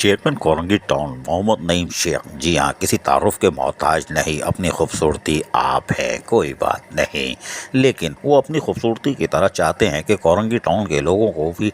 Chairman Korangi town محمد نعیم شیخ جی ہاں کسی تعارف کے محتاج نہیں، اپنی خوبصورتی آپ ہے، کوئی بات نہیں، لیکن وہ اپنی خوبصورتی کی طرح چاہتے ہیں کہ کورنگی ٹاؤن کے لوگوں کو بھی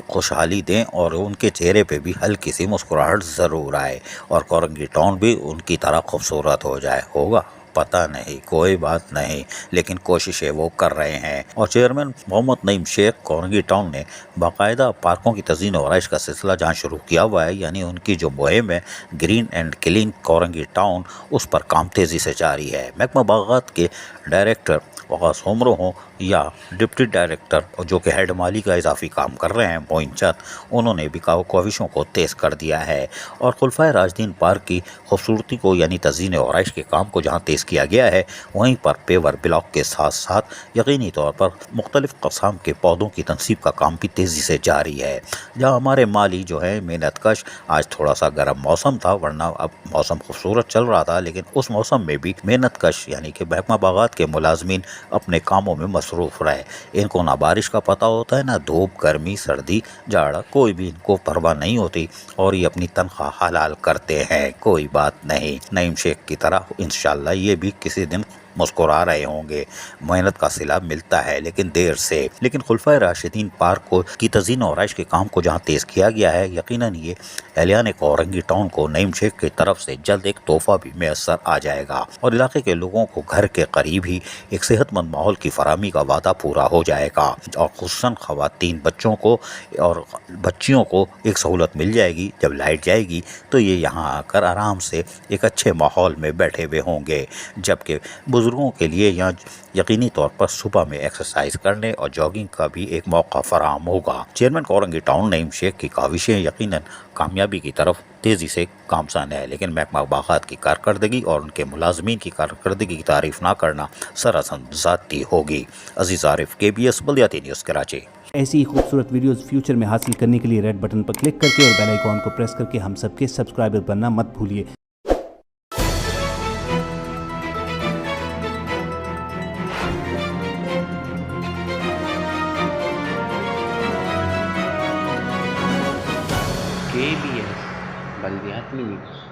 خوشحالی دیں اور ان کے چہرے پہ بھی ہلکی سی مسکراہٹ ضرور آئے اور کورنگی ٹاؤن بھی ان کی طرح خوبصورت ہو جائے۔ ہوگا؟ پتہ نہیں، کوئی بات نہیں، لیکن کوششیں وہ کر رہے ہیں۔ اور چیئرمین محمد نعیم شیخ کورنگی ٹاؤن نے باقاعدہ پارکوں کی تزئین و آرائش کا سلسلہ جہاں شروع کیا ہوا ہے، یعنی ان کی جو مہم ہے green and clean Korangi town, اس پر کام تیزی سے جاری ہے۔ محکمہ باغات کے ڈائریکٹر وقاص عمرو ہوں یا ڈپٹی ڈائریکٹر جو کہ ہیڈ مالی کا اضافی کام کر رہے ہیں معین چند، انہوں نے بھی کوششوں کو تیز کر دیا ہے اور خلفائے راشدین پارک کی خوبصورتی کو یعنی تزئین و آرائش کے کام کو جہاں تیز کیا گیا ہے، وہیں پر پیور بلاک کے ساتھ ساتھ یقینی طور پر مختلف قسم کے پودوں کی تنصیب کا کام بھی تیزی سے جاری ہے۔ جہاں ہمارے مالی جو ہے محنت کش، آج تھوڑا سا گرم موسم تھا ورنہ اب موسم خوبصورت چل رہا تھا، لیکن اس موسم میں بھی محنت کش یعنی کہ محکمہ باغات کے ملازمین اپنے کاموں میں مصروف رہے۔ ان کو نہ بارش کا پتہ ہوتا ہے، نہ دھوپ، گرمی، سردی، جاڑا، کوئی بھی ان کو پرواہ نہیں ہوتی اور یہ اپنی تنخواہ حلال کرتے ہیں، کوئی بات نہیں۔ نعیم شیخ کی طرح انشاءاللہ یہ بھی کسی دن مسکرا رہے ہوں گے۔ محنت کا صلہ ملتا ہے لیکن دیر سے، لیکن خلفائے راشدین پارک کی تزئین و آرائش کے کام کو جہاں تیز کیا گیا ہے، یقیناً یہ اہلیان کورنگی ٹاؤن کو نعیم شیخ کی طرف سے جلد ایک تحفہ بھی میسر آ جائے گا اور علاقے کے لوگوں کو گھر کے قریب ہی ایک صحت مند ماحول کی فراہمی کا وعدہ پورا ہو جائے گا اور خصوصاً خواتین بچوں کو اور بچیوں کو ایک سہولت مل جائے گی۔ جب لائٹ جائے گی تو یہ یہاں آ کر آرام سے ایک اچھے ماحول میں بیٹھے ہوئے ہوں گے، جبکہ بزرگوں کے لیے یہاں یقینی طور پر صبح میں ایکسرسائز کرنے اور جاگنگ کا بھی ایک موقع فراہم ہوگا۔ چیئرمین کورنگی ٹاؤن نعیم شیخ کی کاوشیں یقیناً کامیابی کی طرف تیزی سے گامزن ہے، لیکن محکمہ باغات کی کارکردگی اور ان کے ملازمین کی کارکردگی کی تعریف نہ کرنا سراسر ذاتی ہوگی۔ عزیز عارف، KBS بلدیاتی نیوز کراچی۔ ایسی ہی خوبصورت ویڈیوز فیوچر میں حاصل کرنے کے لیے ریڈ بٹن پر کلک کر کے اور بیل آئیکن کو پریس کر کے ہم سب کے سبسکرائبر بننا مت بھولیے۔ KBS بلدیاتی نیوز۔